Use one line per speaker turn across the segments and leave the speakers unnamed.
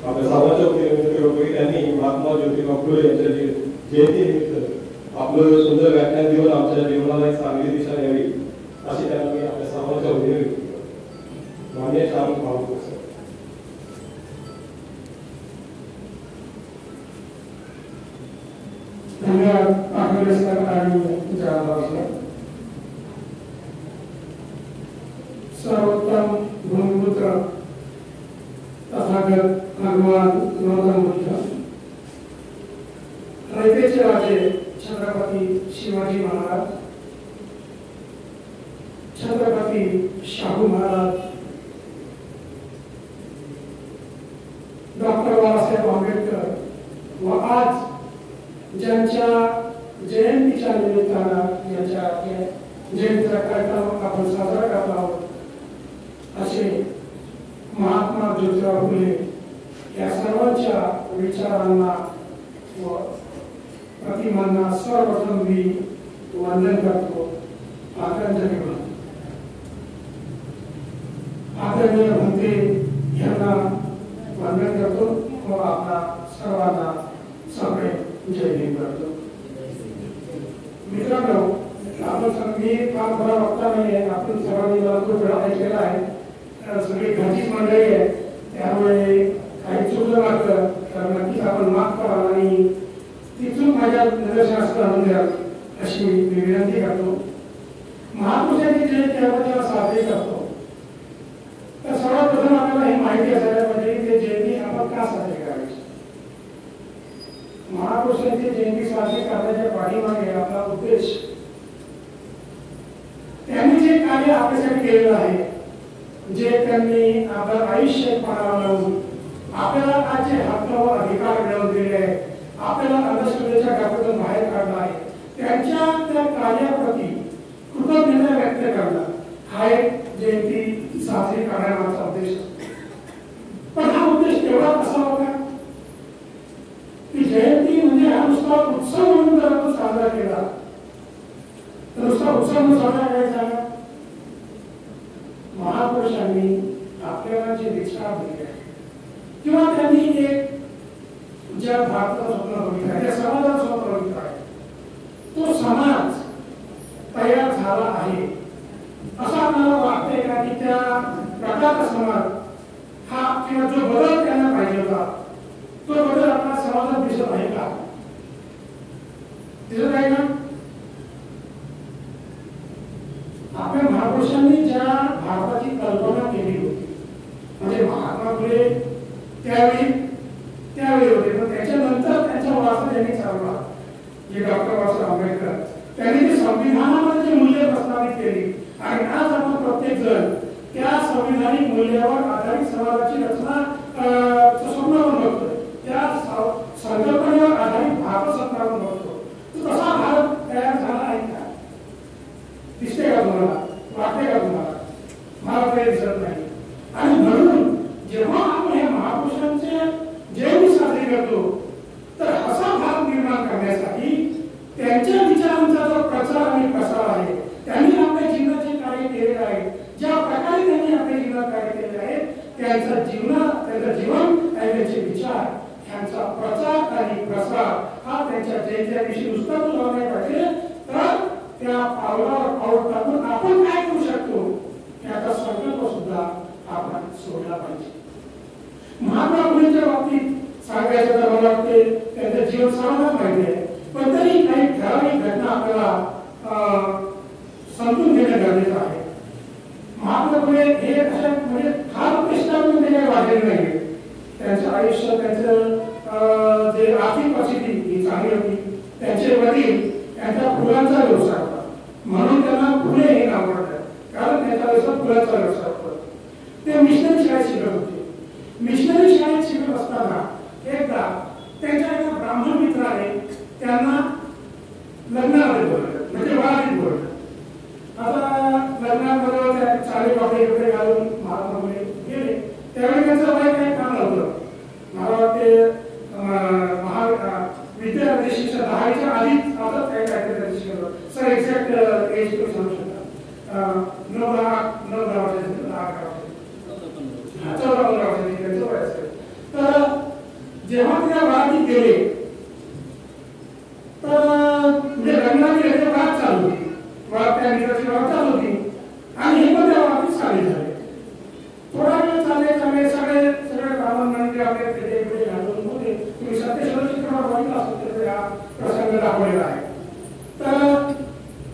आपल्या सर्वांच्या वतीने विनंती करतो की त्यांनी महात्मा ज्योतिबा फुले यांच्या जयंतीनिमित्त आपलं सुंदर व्याख्यान देऊन आमच्या जीवनाला एक चांगली दिशा द्यावी अशी त्यांना मी आपल्या सर्वांच्या वतीने विनंती करतो. मान्य श्याम भाऊ सर.
धन्यवाद आठवले सर आणि जयराव सर. सर्वोत्तम भूमिपुत्र तथागत भगवान गौतम बुद्ध, रयतेचे राजे छत्रपती शिवाजी महाराज, छत्रपती शाहू महाराज, डॉक्टर बाबासाहेब आंबेडकर व आज ज्यांच्या जयंतीच्या निमित्तानं ज्यांच्या जयंतीचा कार्यक्रम आपण साजरा करत आहोत असे महात्मा ज्योतिराव फुले या सर्वांच्या विचारांना व प्रतिमांना सर्वप्रथम मी वंदन करतो, आदरांजली वाहतो. आदरणीय भंते यांना वंदन करतो व आपल्या सर्वांना सगळे जय हिंद करतो. मित्रांनो, आपण मी फार बरा वक्ता नाही आहे, आपण सर्वांनी मला खूप वेळा ऐकलेला आहे, सगळी घरचीच मंडळी आहे, त्यामुळे काही चुकलं वाटतं तर नक्कीच आपण माफ करा आणि ती चूक माझ्या निदर्शनास आणून द्या अशी मी विनंती करतो. महापुरुषांची जयंती आपण जेव्हा साजरी करतो तर सर्वात प्रथम आपल्याला ही माहिती असायला पाहिजे की ते जयंती आपण का साजरी करायची. महापुरुषांची जयंती साजरी करण्याच्या पाठीमागे आपला उद्देश त्यांनी जे कार्य आपल्यासाठी केलेलं आहे, जे त्यांनी आपलं आयुष्य पणाला लावून आपल्याला आज जे हक्क व अधिकार मिळवून दिले आहे, आपल्याला अंधश्रद्धेच्या गाठातून बाहेर काढला आहे, त्यांच्या त्या कार्याप्रती कृतज्ञता व्यक्त करणं हा एक जयंती साजरी करण्याचा उद्देश असतो. पण हा उद्देश तेवढा कसा होता की जयंती म्हणजे हा नुसता उत्सव म्हणून जर आपण साजरा केला तर नुसता उत्सव म्हणून साजरा करायचा. महापुरुषांनी आपल्याला जे दीक्षा दिली आहे किंवा त्यांनी एक ज्या भारताचं स्वप्न बघितलं आहे, त्या समाजाचं स्वप्न बघितलं आहे, तो समाज तयार झाला आहे असं आपल्याला वाटतंय का की त्या प्रकारचा समाज हा किंवा जो बदल त्यांना पाहिजे होता तो बदल आपल्या समाजात दिसत आहे का? दिसत आहे का? आपल्या महापुरुषांनी ज्या भारताची कल्पना केली होती, म्हणजे महात्मा फुले त्यावेळी होते, पण त्याच्यानंतर त्यांच्या वारसा त्यांनी चालवला जे डॉक्टर बाबासाहेब आंबेडकर, त्यांनी ते संविधानामध्ये जी मूल्य प्रस्थापित केली आणि आज आपण प्रत्येक जण त्या संविधानिक मूल्यावर आधारित समाजाची रचना स्वप्न आपण बघतोय, त्या संकल्पनेवर आधारित भारत सत्ता आपण बघतो. तो तसा भारत तयार झाला आहे का? दिसते का तुम्हाला? वाटते का तुम्हाला? मला काही दिसत नाही. आणि म्हणून जेव्हा आपण हे महापुरुषांचे जयंती साजरी करतो तर असा भाग निर्माण करण्यासाठी त्यांच्या विचारांचा जो प्रचार आणि प्रसार आहे, त्यांनी आपल्या जीवनाचे कार्य केलेले आहे, ज्या प्रकारे त्यांनी आपल्या जीवनात कार्य केले आहे, त्यांचं जीवन आणि त्यांचे विचार यांचा प्रचार आणि प्रसार हा त्यांच्या जयंत्या दिवशी नुसता तो झाला पाहिजे, तर त्या पावलावर पाऊल टाकून आपण काय करू शकतो याचा संकल्प सुद्धा आपण सोडला पाहिजे. महात्मा फुलेंच्या बाबतीत सांगायचं तर मला वाटते त्यांचं जीवन सर्वांनाच माहिती आहे, पण तरी काही ठराविक घटना आपल्याला समजून घेणं गरजेचं आहे. महात्मा फुले हे म्हणजे फार प्रश्नातून ते काही वाढलेले नाही. त्यांचं आयुष्य, त्यांचं जे आर्थिक परिस्थिती ही चांगली होती. त्यांचे वडील त्यांचा फुलांचा व्यवसाय होता, म्हणून त्यांना फुले हे नाव पडलं, कारण त्यांचा व्यवसाय फुलांचा व्यवसाय होता. ते मिशनरी शाळेत शिकत होते. मिशनरी शाळेत शिकत असताना एकदा त्यांच्या एका ब्राह्मण मित्राने त्यांना लग्नामध्ये बोलवलं, म्हणजे वरातीत बोलवलं. आता लग्नाबरोबर त्या चाले कपडे वगैरे घालून महात्मा फुले गेले. त्यावेळी त्यांचं वय काही काम नव्हतं. मला वाटते विद्यार्थी शिक्षण 10च्या आधीच आता काही शिकवलं. सर एक्झॅक्ट एज तुम्ही सांगू शकता? 9-10 वर्षाचे, 14-15 वर्षाचे त्यांचं वय असेल. तर जेव्हा त्या वरातीत गेले तर म्हणजे लग्नाची वाद चालू होती, त्या मित्राची वाद चालू होती आणि हे पण त्या वरातीत सामील झाले. थोडा वेळ चालले सगळे ब्राह्मण म्हणजे आपले पेटे घालून होते. तुम्ही सत्यशोधक चित्रपट बघितला असेल तर हा प्रसंग दाखवलेला आहे. तर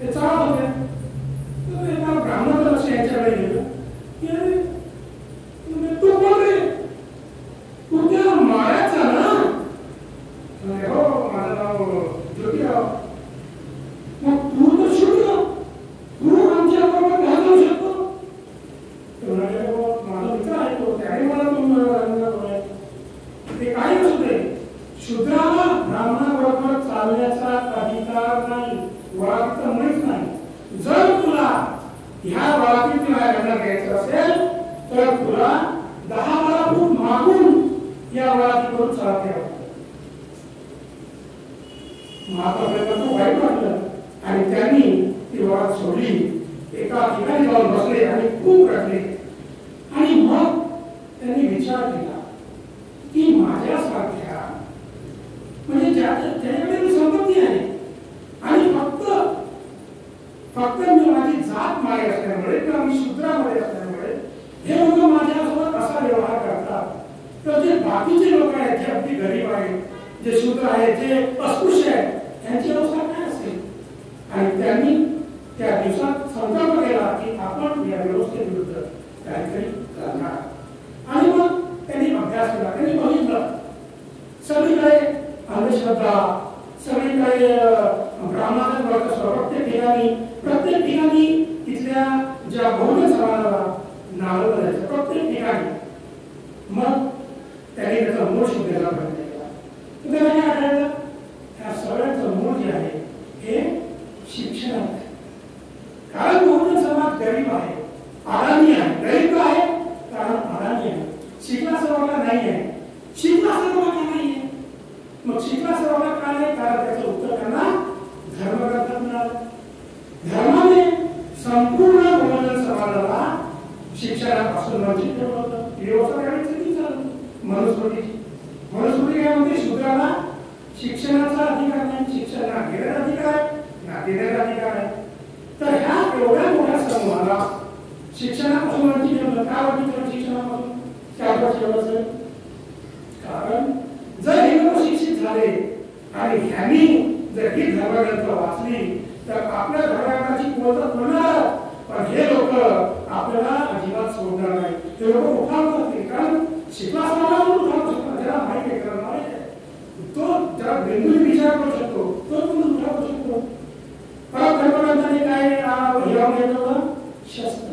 ते चालत होते. तर एका ब्राह्मणाचं लक्ष यांच्याकडे गेलं की तू कोण रे, तू त्या माळ्याचा ना? हो, माझं नाव ज्योतिराव. मग तू तर शूद्र, तू आमच्या बरोबर काय करू शकतो? माझा मित्र आहे तो, त्याने मला तुम्ही ते काही नसू दे, शूद्राला ब्राह्मणाबरोबर चालण्याचा अधिकार नाही, वरातीत मुळीच नाही. जर तुला ह्या वरातीत लग्न घ्यायचं असेल तर तुला 10-12 फूट मागून या वरातीकडून चालत यावं. महात्मा खूप वाईट वाटलं आणि त्यांनी ती वरात सोडली. एका ठिकाणी जाऊन बसले आणि खूप रडले. आणि मग त्यांनी विचार केला की माझ्यासारख्या म्हणजे ज्याच्याकडे संपत्ती आहे आणि फक्त मी माझी जात मागे असल्यामुळे किंवा मी शूद्रामध्ये असल्यामुळे हे लोक माझ्यासोबत असा व्यवहार करतात, तर जे बाकीचे लोक आहेत जे अगदी गरीब आहेत, जे शूद्र आहेत, जे अस्पृश्य आहेत, त्यांची अवस्था काय असेल? आणि त्यांनी त्या दिवसात संकल्प केला की आपण या व्यवस्थेविरुद्ध काहीतरी करणार. आणि मग त्यांनी अभ्यास केला. त्यांनी बघितलं सगळीकडे अंधश्रद्धा, सगळीकडे ब्राह्मणाचं वर्चस्व, प्रत्येक ठिकाणी तिथल्या ज्या बहुजन समाजाला नावं करायचं प्रत्येक ठिकाणी. मग त्यांनी त्याचा मूळ शोधायला प्रयत्न केला. तुम्हाला काय आढळलं? त्या सगळ्याचं मूळ जे आहे हे शिक्षण आहे. कारण बहुजन समाज गरीब आहे, अडाणी आहे. गरीब आहे कारण अडाणी आहे. शिकला सर्वांना नाही आहे. शिकला सर्वांना नाही आहे. मग शिकला सर्वांना का नाही? कारण त्याचं उत्तर त्यांना धर्मग्रंथात मिळालं. धर्माने संपूर्ण बहुजन समाजाला शिक्षणापासून वंचित ठेवलं होतं. व्यवस्था त्यावेळी चुकी चालू. मनुस्मृती काय म्हणते? शूद्राला शिक्षणाचा अधिकार नाही, शिक्षण ना घेण्याचा अधिकार आहे ना देण्याचा अधिकार आहे. तर ह्या एवढ्या मोठ्या समूहाला शिक्षणापासून वंचित ठेवलं. का वंचित ठेवलं शिक्षणापासून? त्यावर ठेवलं कारण जर हे लोक शिक्षित झाले आणि ह्यांनी जर ही धर्मग्रंथ वाचली तर आपल्या धर्मग्रंथाची पूर्तता होणार. पण हे लोक आपल्याला अजिबात सोडणार नाही. ते लोक उठाव करतील. कारण शिकला असताना उठाव शकतो. ज्याला माहिती आहे, त्याला माहिती आहे, तो ज्याला बिंदू विचार करू शकतो तो पण उठाव करू शकतो. परत धर्मग्रंथाने काय हिरावून घेतलं? शस्त्र.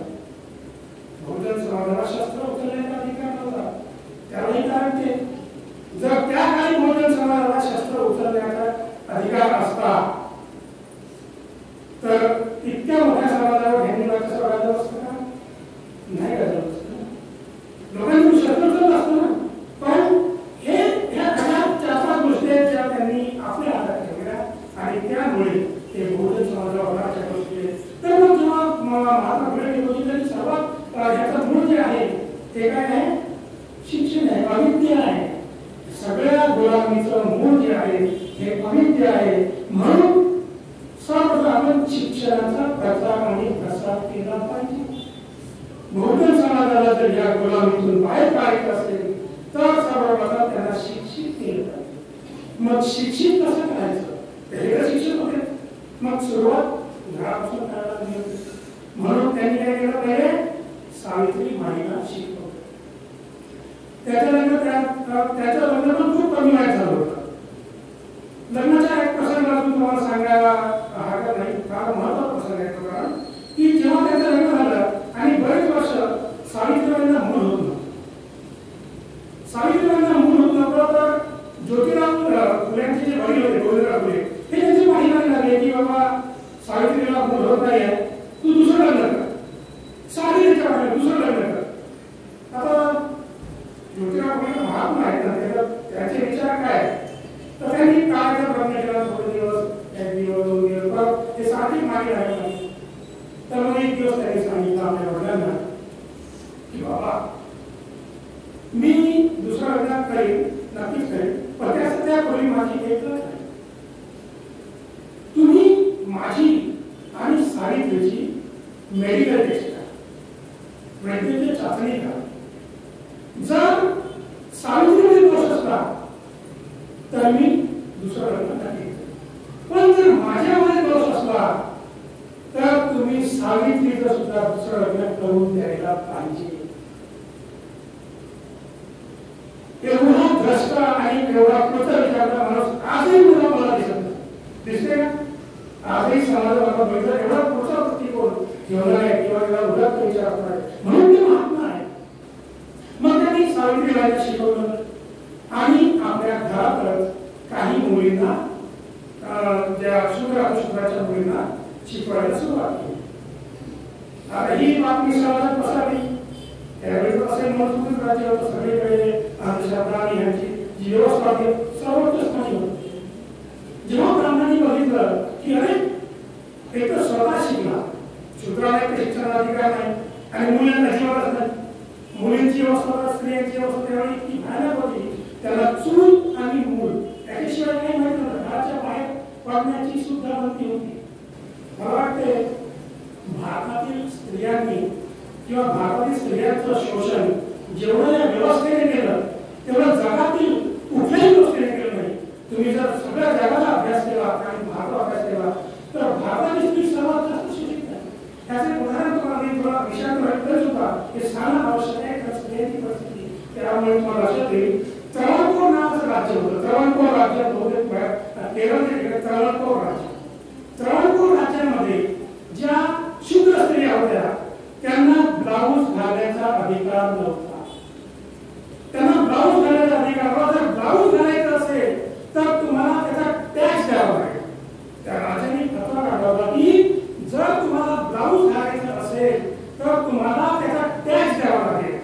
बहुजन समाजाला शस्त्र उचलण्याचा अधिकार नव्हता. त्यावेळी कारण ते जर त्या काळी बहुजन समाजाला शस्त्र उचलण्याचा अधिकार असता तर इतक्या मोठ्या समाजावर ह्यांनी कसं गाजवलं असतं का? नाही गाजवलं असतं. लोकांनी शस्त्र उचललं असतं ना. पण हे ह्या 4-5 गोष्टी आहेत ज्या त्यांनी आपल्या हातात ठेवल्या आणि त्यामुळे ते बहुजन समाजावर अनाचार गोष्टी. तर मग जेव्हा महात्मा फुले बघितलं सर्वात ह्याचं मूळ जे आहे ते काय आहे? शिक्षण आहे, अविद्या आहे. सगळ्या गुलामीचं मूळ जे आहे हे अविद्या आहे. म्हणून सर्वप्रथम आपण शिक्षणाचा प्रचार आणि प्रसार केला पाहिजे. बहुजन समाजाला जर या गुलामीतून बाहेर काढायचं असेल तर सर्वप्रथम त्यांना शिक्षित केलं पाहिजे. मग शिक्षित कसं करायचं? हे शिक्षक होते. मग सुरुवात घरापासून करायला मिळते. म्हणून त्यांनी काय केलं पाहिजे? सावित्री माईला शिकवलं. त्याचं लग्न पण खूप कमी वयात झालं होतं. लग्नाच्या एक प्रसंगातून तुम्हाला सांगायला हरकत नाही. फार महत्त्वाचा प्रसंग आहे. कारण की जेव्हा त्याचं लग्न झालं आणि बरेच वर्ष सावित्रीबाईंना मूल होत नव्हतं. सावित्रीबाईंना मूल होत नव्हतं तर ज्योतिराव फुल्यांचे जे वडील होते गोविंदराव फुले हे त्यांची माहिती लागले की बाबा सावित्रीला मूल होत नाही आहे, तू दुसरं लग्न कर. सावित्रीच्या वाटलं दुसरं लग्न कर. आता ज्योतिराव फुले महात्मा आहेत ना, त्याचे विचार काय? तर त्यांनी काळाचा प्रयत्न केला. थोडे दिवस, 1 दिवस 2 दिवस हे सारखी मागे राहिलं नाही. तर मग एक दिवस त्यांनी सांगितलं आपल्या वडिलांना की बाबा मी दुसरं लग्न करीन, नक्कीच करीन, मेडिकल टेस्ट करा, वैद्यकीय चाचणी करा. जर सावित्रीमध्ये दोष असला तर मी दुसरं लग्न नाही. पण जर माझ्यामध्ये दोष असला तर तुम्ही सावित्रीचं सुद्धा दुसरं लग्न करून द्यायला पाहिजे. एवढा भ्रष्ट आणि एवढा कृत विचारता माणूस आजही मला दिसत नाही. दिसते का? आजही समाजात बघितलं एवढा पुढचा दृष्टिकोन एवढा आहे किंवा एवढा उदात्त विचार असणार आहे म्हणून ते महात्मा आहे. मग त्यांनी सावित्रीबाईला शिकवलं आणि आपल्या घरातच काही मुलींना ज्या शुक्राच्या मुलींना शिकवायला सुरुवात केली. आता ही बातमी समाजात पसरली. त्यावेळी असे मजबूत राज्य होतं सगळीकडे. अंधश्रद्धा आणि ह्यांची जी व्यवस्था होती सर्वोच्च स्थानी होती. जेव्हा ब्राह्मणांनी बघितलं की अरे एक तर स्वतः शिकला, शूद्राला एक शिक्षणाधिकार नाही आणि मुलांना अजिबातच नाही. मुलींची अवस्था स्त्रियांची अवस्था त्यावेळी इतकी भयानक होती. त्याला चूल आणि मूल याच्याशिवाय काही माहिती नव्हतं. घराच्या बाहेर पडण्याची सुद्धा बंदी होती. मला वाटते भारतातील स्त्रियांनी किंवा भारतातील स्त्रियांचं शोषण जेवढं या व्यवस्थेने केलं तेवढं जगातील कुठल्याही गोष्टीने केलं नाही. तुम्ही जर सगळ्या जगाचा अभ्यास केला आणि भारताचा अभ्यास केला तर भारताची स्त्री सर्वात जास्त शोषित आहे. त्याचे उदाहरण तुम्हाला मी थोडा विषयात तरी सुद्धा हे सांगणं आवश्यक आहे. स्त्रियांची परिस्थिती त्यामुळे तुम्हाला लक्षात येईल. त्रवणकोर नावाचं राज्य होतं. त्रवणकोर राज्यात बहुतेक केरळचे त्रवणकोर राज्य. त्रवणकोर राज्यामध्ये ज्या शूद्र स्त्रिया होत्या त्यांना ब्लाऊज घालण्याचा अधिकार नव्हता. त्यांना ब्लाऊज घालण्याचा अधिकार नव्हता. जर ब्लाऊज घालायचं असेल तर तुम्हाला त्याचा टॅक्स द्यावा लागेल. त्या राजाने फतवा काढला होता की जर तुम्हाला ब्लाऊज घालायचं असेल तर तुम्हाला त्याचा टॅक्स द्यावा लागेल.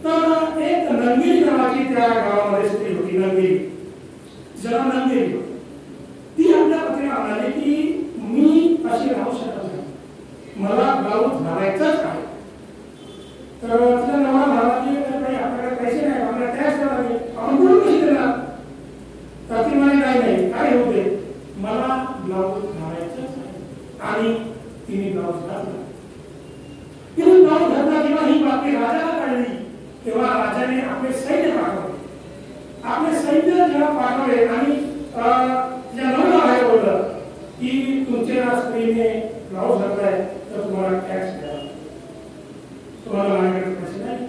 तर एक नंदिनी नावाची त्या गावामध्ये स्त्री होती. नंदिनी जरा नंदिनी ती आपल्या पत्नीला म्हणाली की मी अशी राहू शकत नाही, मला ब्लाऊज घालायचंच आहे. तर तिला नवरा म्हणाला की आपल्याकडे पैसे नाही, आपल्याला टॅक्स द्यावा लागेल, आपण कुठून पैसे देणार? तर ती म्हणाली नाही काय होते, मला ब्लाऊज घालायचंच आहे. आणि तिने ब्लाऊज घातला. तिने ब्लाऊज घातला तेव्हा ही बातमी राजाला कळली. तेव्हा राजाने आपले सैन्य पाठवले. आपले सैन्य जेव्हा पाठवले आणि तिच्या नवऱ्याला बाहेर बोललं की तुमच्या स्त्रीने ब्लाऊज घातलाय तर तुम्हाला टॅक्स द्यावा, तुम्हाला माझ्याकडे पैसे नाही,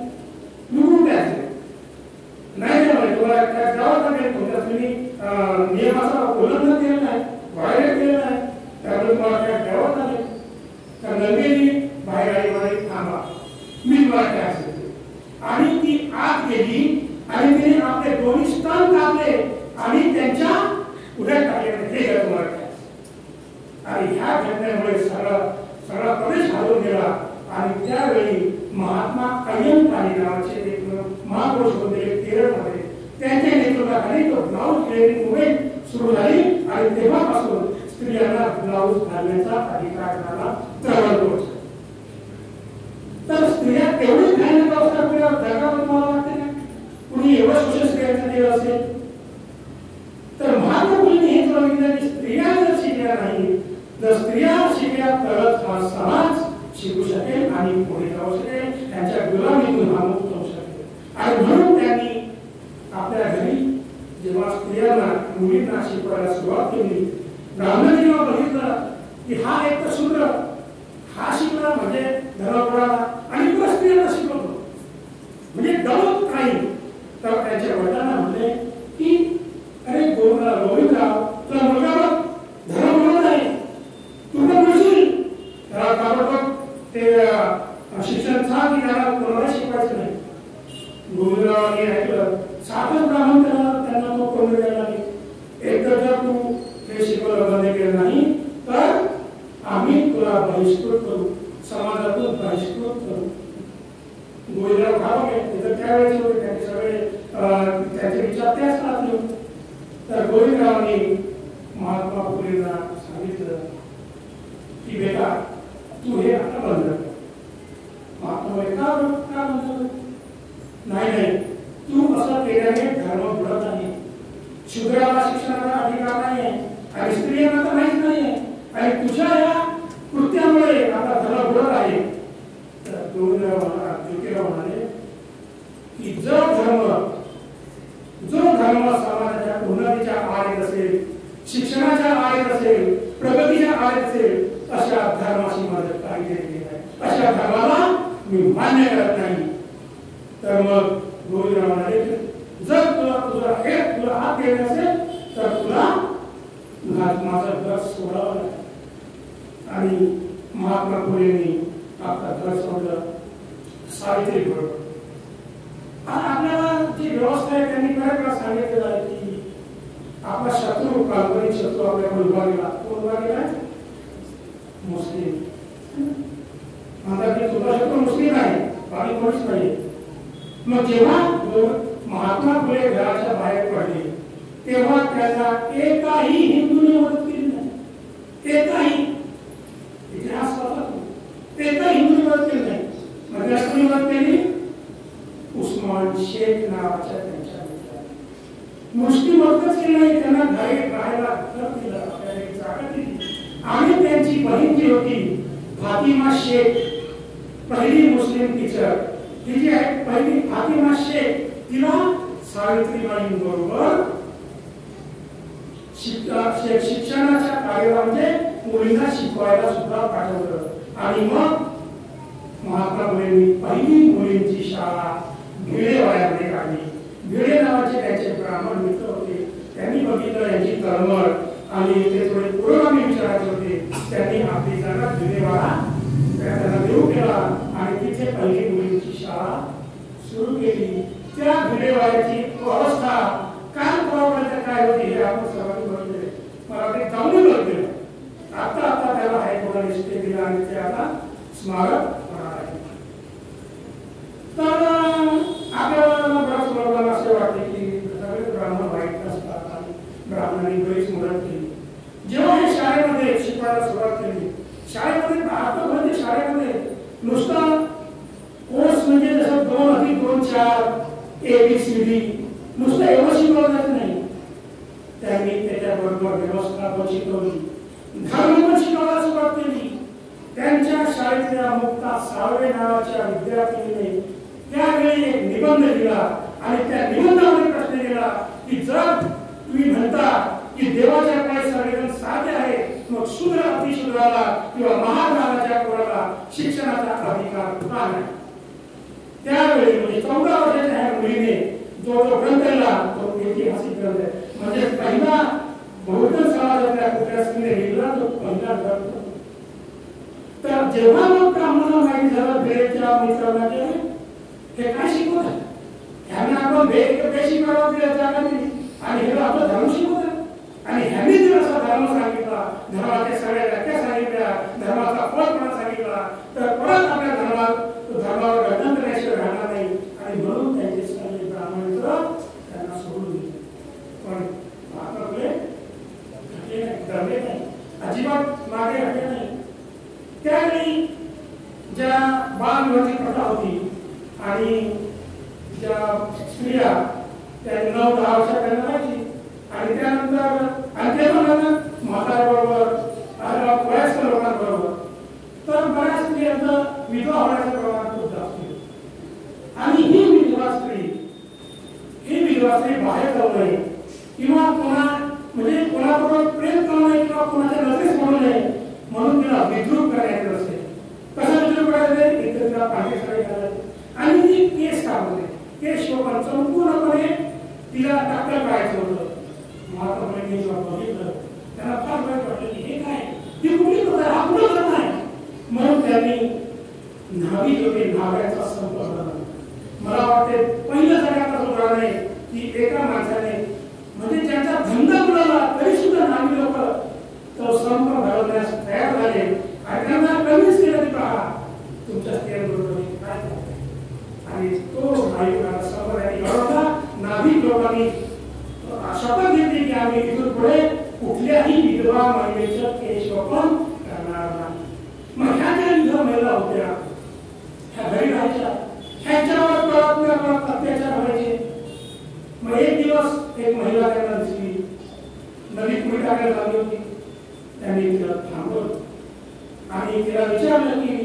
निवडून टॅक्स नाही द्यावा, तुम्हाला टॅक्स द्यावा लागेल. तुमच्या स्त्रीने नियमाचं उल्लंघन केलं नाही, व्हायलेट केलं नाही, त्यामुळे तुम्हाला टॅक्स द्यावा लागेल. तर नंदिनी बाहेर आली, म्हणाली थांबा मी तुम्हाला टॅक्स देते. आणि ती आत गेली आणि तिने आपले दोन्ही स्तन कापले आणि त्यांच्या उड्या टाकले. हे काय तुम्हाला टॅक्स. आणि ह्या घटनेमुळे सगळा प्रदेश हादरून गेला. आणि त्यावेळी महात्मा अय्यंगारी नावाचे एक महापुरुष होते केरळमध्ये, त्यांच्या नेतृत्वाखाली तो ब्लाऊज क्लिअरिंग मुवमेंट सुरू झाली. आणि तेव्हापासून स्त्रियांना ब्लाऊज घालण्याचा अधिकार झाला त्रवणकोर. तर स्त्रिया एवढी भयानक अवस्था जगावर मला वाटते का कुणी एवढं शोषण स्त्रियांचा केलं असेल? तर महात्मा फुलेंनी हे बघितलं की स्त्रिया जर शिकल्या नाही, जर स्त्रिया शिकल्या तरच हा समाज शिकू शकेल आणि पुढे जाऊ शकेल, त्यांच्या गुलामीतून हा मुक्त होऊ शकेल. आणि म्हणून त्यांनी आपल्या घरी जेव्हा स्त्रियांना मुलींना शिकवायला सुरुवात केली, ब्राह्मणांनी जेव्हा बघितलं की हा एक तर शूद्र, हा शिकला म्हणजे धर्मपुराला आणि पुन्हा स्त्रियांना शिकवतो म्हणजे डबल क्राईम. तर त्यांच्या वडिलांना म्हणले की अरे गोविंदराव तुला मुलगा बघ धर्मपुराला आहे, तू पण म्हणशील ताबडतोब ते शिक्षण सांग की त्याला कोणाला शिकवायचं नाही. गोविंदरावांनी ऐकलं. 7 ब्राह्मण त्यांना तो कोण द्यायला लागले. एकदा जर तू हे शिकवलं बंद केलं नाही तर आम्ही तुला बहिष्कृत करू, समाजातून बहिष्कृत करू. गोविंदराव घाबरले. त्यावेळेस होते त्यांचे सगळे त्यांचे विचार त्याच काळातले होते. तर गोविंदरावांनी महात्मा फुलेंना सांगितलं की बेटा तू हे आता बंद कर. महात्मा फुले का बंद? नाही तू असं केल्याने धर्म बुडत नाही, शूद्राला शिक्षणाचा अधिकार नाही आहे आणि स्त्रियांना तर माहीत नाही आहे आणि तुझ्या या कृत्यामुळे आता धर्म आहे. तर ज्योतिराव म्हणाले की जो धर्म समाजाच्या उन्नतीच्या आळीत असेल, शिक्षणाच्या आळीत असेल, प्रगतीच्या आळीत असेल, अशा धर्माची मदत काही केली नाही, अशा धर्माला मी मान्य करत नाही. तर मग ज्योतिराव म्हणाले जर तुला हात द्यायचा असेल तर तुला माझा घर सोडावा लागेल. आणि महात्मा फुलेंनी आपला घर सोडलं. सावित्री बरोबर आपल्याला जी व्यवस्था आहे त्यांनी काय वेळा सांगितलेलं आहे की आपला शत्रू, काल्पनिक शत्रू आपल्याकडे उभा गेला. तो उभा गेला मुस्लिम. म्हणतात की तुझा शत्रू मुस्लिम आहे, बाकी कोणीच नाही. मग जेव्हा महात्मा फुले घराच्या बाहेर पडले तेव्हा त्यांना एकाही हिंदूने मदत केली नाही. एकाही इतिहास वाचा, एकाही हिंदूने मदत केली नाही. म्हणजे कोणी मदत केली? उस्मान शेख नावाच्या त्यांच्या मित्राने मुस्लिम मदतच केली नाही. त्यांना घरी राहायला घर दिलं, आपल्याला जागा दिली. आणि त्यांची बहीण जी होती फातिमा शेख, पहिली मुस्लिम टीचर, ती जी आहे पहिली फातिमा शेख, तिला सावित्रीबाईंबरोबर शिक्षणाच्या कार्याला म्हणजे मुलींना शिकवायला सुद्धा पाठवलं. आणि मग महात्मा फुलेंनी पहिली मुलींची शाळा भिडेवाड्यामध्ये काढली. भिडे नावाचे त्यांचे ब्राह्मण मित्र होते. त्यांनी बघितलं यांची तळमळ आणि ते थोडे पुरोगामी विचाराचे होते. त्यांनी आपली जागा भिडेवाडा त्यांना देऊ केला आणि तिथे पहिली मुलींची शाळा सुरू केली. त्या भिडेवाड्याची अवस्था काल परवापर्यंत काय होती हे आपण सर्वांनी बघितले. मला ते चांगले बघितले. आता त्याला हायकोर्टाने स्टे दिला आणि ते आता स्मारक होणार आहे. तर आपल्याला बऱ्याच लोकांना असे वाटते की सगळे ब्राह्मण वाईट नसतात आणि ब्राह्मणांनी बरीच मदत केली. जेव्हा हे शाळेमध्ये शिकवायला सुरुवात केली, शाळेमध्ये भारतामध्ये शाळेमध्ये नुसता कोर्स म्हणजे जसं 2 अधिक 2 4 ABCD नुसतं एवढं शिकवलं जात नाही. त्यांनी त्याच्याबरोबर व्यवस्था पण शिकवली, धर्म पण शिकवायला सुरुवात केली. त्यांच्या शाळेतल्या मुक्ता साळवे नावाच्या विद्यार्थिनीने त्यावेळी एक निबंध लिहिला आणि त्या निबंधामध्ये प्रश्न केला की जर तुम्ही म्हणता की देवाच्या पाय सगळेजण साधे आहे, मग शूद्र अतिशूद्राला किंवा महाराजाच्या कोणाला शिक्षणाचा अधिकार कुठला नाही. त्यावेळी म्हणजे 14 वर्षाच्या ह्या मुलीने जो ग्रंथ लिहिला तो ऐतिहासिक ग्रंथ आहे. म्हणजे पहिला बहुजन समाजातल्या कुठल्या स्त्रीने लिहिला तो पहिला ग्रंथ. तर जेव्हा मग आम्हाला माहिती झालं भेटच्या मित्रांना हे काय शिकवतात, ह्यांना आपण भेट शिकवायला जागा दिली आणि हे आपलं धर्म शिकवतात आणि ह्यांनी जर असा धर्म सांगितला, धर्माच्या सगळ्या व्याख्या सांगितल्या, धर्माचा फळपणा सांगितला, तर परत आपल्या धर्मावर गणतंत्राशिवाय राहणार नाही. आणि म्हणून त्यांचे सगळे ब्राह्मण मित्र त्यांना सोडून दिले. पण आपले धर्मे नाही, अजिबात मागे हटे नाही. त्यावेळी ज्या बालविवाहाची प्रथा होती आणि ज्या स्त्रिया त्या 9-10 वर्षात त्यांना राहायची आणि त्यानंतर म्हाताऱ्याबरोबर वयस्कर लोकांबरोबर, तर बऱ्याच स्त्रियांचं विधवा होण्याचं प्रमाण खूप जास्त होतं. आणि ही विधवा स्त्री बाहेर जाऊ नये किंवा म्हणजे कोणाबरोबर प्रेम करू नये किंवा कोणाच्या नजरेस पडू नये म्हणून तिला विद्रूप करायचं असेल. कसं विद्रूप करायचं? इथे तिला पाठी साडी घालायची आणि ती केस काढते. केस शोभन संपूर्णपणे तिला टाकलं करायचं होतं. महात्मा फुलेंनी जेव्हा बघितलं त्यांना फार वाईट वाटलं की हे काय, ती कुठली पद्धत, हा कुठं धर्म आहे. म्हणून त्यांनी न्हावी होते, न्हाव्याचा संप झाला. मला वाटते पहिलं सगळ्यात असं उदाहरण आहे की एका माणसाने म्हणजे ज्यांचा धंदा बुडाला तरी सुद्धा न्हावी लोक तो संप घडवण्यास तयार झाले आणि त्यांना कमीच केलं की पहा तुमच्या स्त्रियांबरोबर काय करते. आणि तो नाविकाला संप्रदायाने घडवला. नाविक लोकांनी शपथ घेतली की आम्ही इथून पुढे कुठल्याही विधवा महिलेचं केशवपन करणार नाही. मग ह्या ज्या विधवा महिला होत्या ह्या घरी राहायच्या, ह्याच्यावर कळत अत्याचार व्हायचे. मग एक दिवस एक महिला त्यांना दिसली, नवी कुणी टाकायला लागली होती. त्यांनी तिला थांबवलं आणि तिला विचारलं की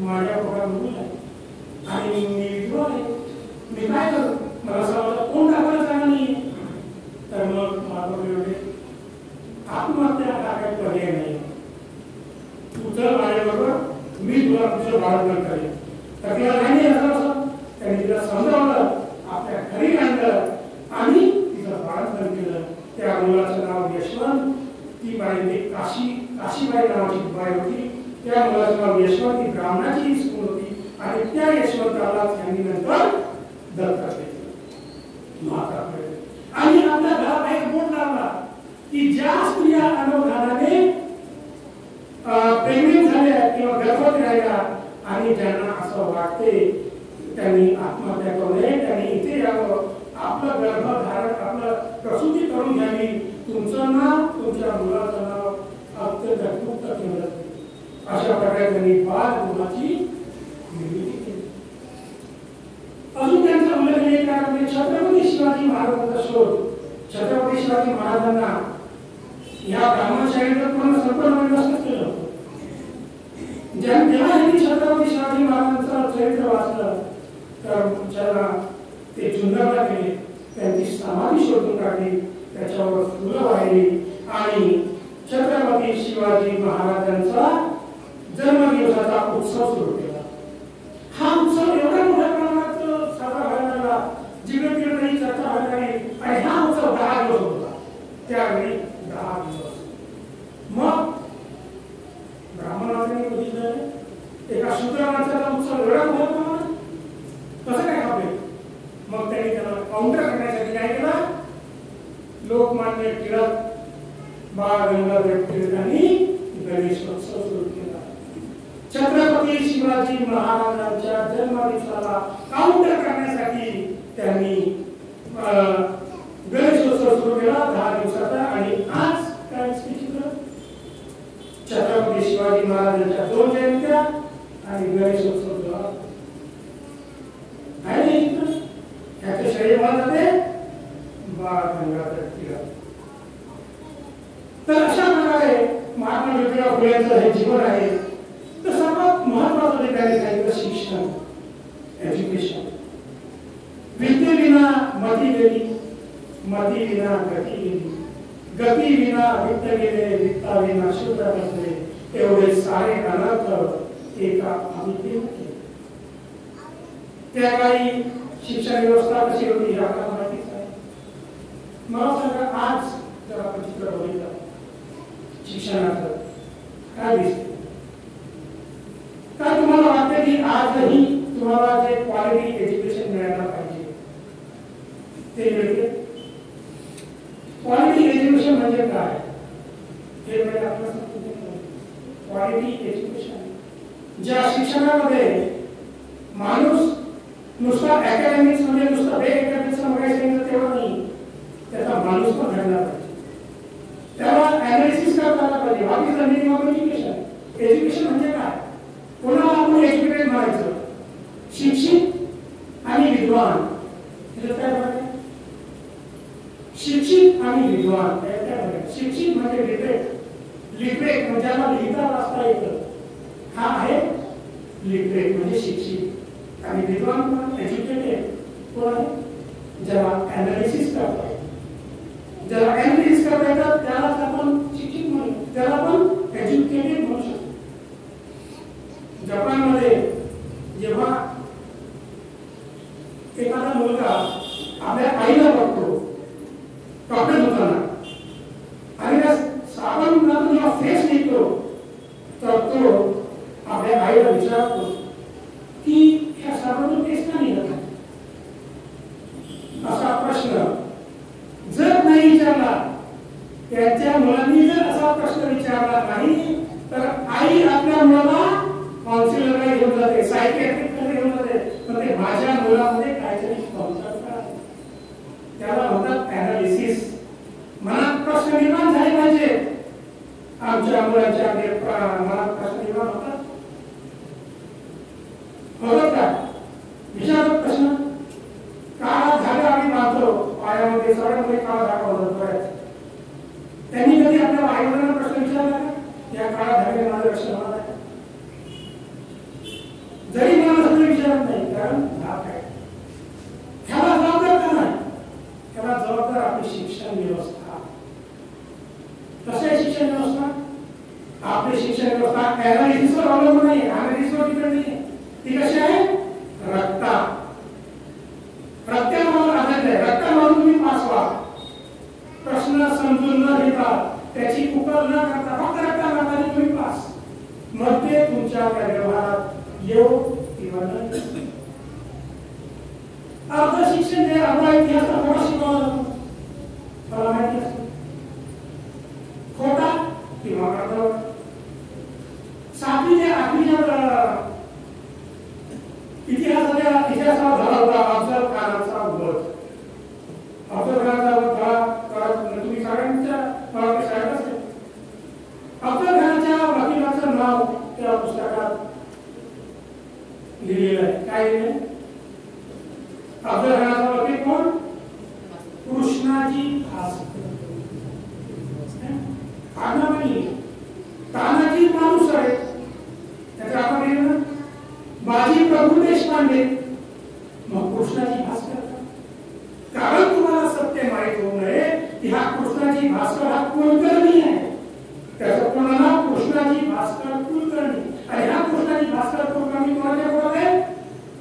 माझ्या पोटात मुलं आहे आणि मी विधवा आहे, मी काय करू? मला समाजात कोण दाखवायला जाणार नाही. तर मग माधव एवढे आत्महत्या हा काही पर्याय नाही. तू चल माझ्याबरोबर, मी तुला तुझं बाळगण करेन. तर तिला नाही असं त्यांनी तिला समजावलं, आपल्या घरी आणलं आणि तिचं बाळगण केलं. त्या मुलाचं नाव यशवंत. ती बाई काशीबाई नावाची बाई होती. त्या मुलाचं नाव यशवंत. ती ब्राह्मणाची स्कूल होती आणि त्या यशवंताला त्यांनी नंतर दत्तक घेतलं माताकडे. आणि आपल्या घरात एक बोर्ड लावला की ज्या स्त्रिया अनवधानाने प्रेग्नेंट झाल्या किंवा गर्भवती राहिल्या आणि ज्यांना असं वाटते त्यांनी आत्महत्या करू नये, त्यांनी इथे यावं, आपलं गर्भधारण आपलं प्रसूती करून घ्यावी. तुमचं नाव तुमच्या मुलाचं नाव अत्यंत गुप्त केलं. अशा प्रकारे त्यांनी बालगृहाची निर्मिती केली. अजून त्यांचा उल्लेख म्हणजे छत्रपती शिवाजी महाराजांचा शोध. छत्रपती शिवाजी महाराजांना या ब्राह्मणशाहीचं पूर्ण संपूर्ण व्यवस्थित केलं होतं. जेव्हा यांनी छत्रपती शिवाजी महाराजांचं चरित्र वाचलं तर ज्याला ते जुन्नरला गेले, त्यांची समाधी शोधून काढली, त्याच्यावर फुलं वाहिली आणि छत्रपती शिवाजी महाराजांचा जन्मदिवसाचा उत्सव सुरू केला. हा उत्सव एवढ्या मोठ्या प्रमाणात साजरा व्हायला लागला, जिकडे तिकडे चर्चा व्हायला लागली आणि हा उत्सव 10 दिवस होता. त्यावेळी 10 दिवस. मग ब्राह्मणाने बघितलं एका शूद्र माणसाचा उत्सव एवढा मोठा प्रमाणात कसं काय खावे. मग त्यांनी त्याला काउंटर करण्यासाठी काय केलं, लोकमान्य टिळक बाळ गंगाधर टिळकांनी गणेशोत्सव सुरू केला. छत्रपती शिवाजी महाराजांच्या जन्मदिवसाला काउंटर करण्यासाठी त्यांनी गणेशोत्सव सुरू केला 10 दिवसाचा. आणि आज काय चित्र, छत्रपती शिवाजी महाराजांच्या 2 जयंत्या आणि गणेशोत्सव ह्याचे श्रेय मला जाते बाळ गंगाधर टिळक. तर अशा प्रकारे महात्मा ज्योतिराव फुलेंचं हे जीवन आहे. तर सर्वात महत्वाचं जे त्यांनी सांगितलं शिक्षण, एज्युकेशन. विद्येविना मती गेली, मती विना गती गेली, गती विना वित्त गेले, वित्ता विना शूद्र बसले, एवढे सारे अनर्थ एका अमितेने केले. त्या काळी शिक्षण व्यवस्था कशी होती हे आपल्याला माहितीच आहे. मला सांगा आज जर आपण चित्र बघितलं शिक्षणाचं काय दिसते, काय तुम्हाला वाटतं की आजही तुम्हाला जे क्वालिटी एज्युकेशन मिळायला पाहिजे ते मिळते? क्वालिटी एज्युकेशन म्हणजे काय हे म्हणजे आपल्याला समजून. क्वालिटी एज्युकेशन ज्या शिक्षणामध्ये माणूस नुसता अकॅडमिक्स म्हणजे नुसता अकॅडमिक्स बघायचं तेवढं नाही, त्याचा माणूस पण घडला पाहिजे. त्याला अनालिसिस करता आला पाहिजे. What is the meaning of education? Education म्हणजे काय? कोणाला आपण एज्युकेटेड म्हणायचं? शिक्षित आणि विद्वान. त्याच्यात काय फरक आहे? शिक्षित आणि विद्वान त्याच्यात काय फरक आहे? शिक्षित म्हणजे लिटरेट. लिटरेट म्हणजे ज्याला लिहिता वाचता येतं, हा आहे लिटरेट म्हणजे शिक्षित. आणि विद्वान पण एज्युकेटेड कोण आहे? ज्याला अनालिसिस करता येतं. ज्याला अनालिसिस करता येतं त्यालाच आपण शिक्षित म्हणू, त्याला आपण एज्युकेटेड म्हणू शकतो. जपानमध्ये जेव्हा एखादा मुलगा आपल्या आईला बघतो कपडे धुताना आणि त्या साबणातून जेव्हा फेस निघतो तर तो आपल्या आईला विचारतो की ह्या साबणातून फेस का निघत नाही? असा प्रश्न जर नाही विचारला, त्याच्या मुलांनी जर असा प्रश्न विचारला नाही तर आई आपल्या मुलाला काउन्सिलरला घेऊन जाते, सायकियाट्रिस्टकडे घेऊन जाते. पण ते माझ्या मुलामध्ये काहीतरी कमतरता आहे, त्याला म्हणतात अनालिसिस. मनात प्रश्न निर्माण झाले पाहिजे. आमच्या मुलाच्या मनात प्रश्न निर्माण होतात का? विचारत प्रश्न. काळा धागा आम्ही बांधतो पायामध्ये, सगळ्यामध्ये काळा धागा बांधतो. त्यांनी कधी आपल्या आईवडिलांना प्रश्न विचारला का या काळा धाग्याने माझं रक्षण होणार आहे? शिक्षण जे आपला इतिहास खोटा शिकवला जातो, मला माहिती असतं खोटा किंवा अर्धवट. 7वी ते 8वीच्या इतिहासावर झाला होता अफजल खानाचा वध. अफजल खानाचा वध तुम्ही सगळ्यांच्या शाळेत असेल. अफजल खानाच्या वकिलाचं नाव त्या पुस्तकात लिहिलेलं आहे. काय लिहिलंय? अफजल खानाचा वकील कोण? कृष्णाजी भास्कर. तानाजी मालुसरे त्याचं आपण लिहिलं. बाजी प्रभू देशपांडे. मग कृष्णाजी भास्कर. कारण तुम्हाला सत्य माहित होऊ नये की हा कृष्णाजी भास्कर हा कुलकर्णी आहे. त्याचं पूर्ण नाव कृष्णाजी भास्कर कुलकर्णी. आणि हा कृष्णाजी भास्कर कुलकर्णी कोणाच्या विरोधात आहे?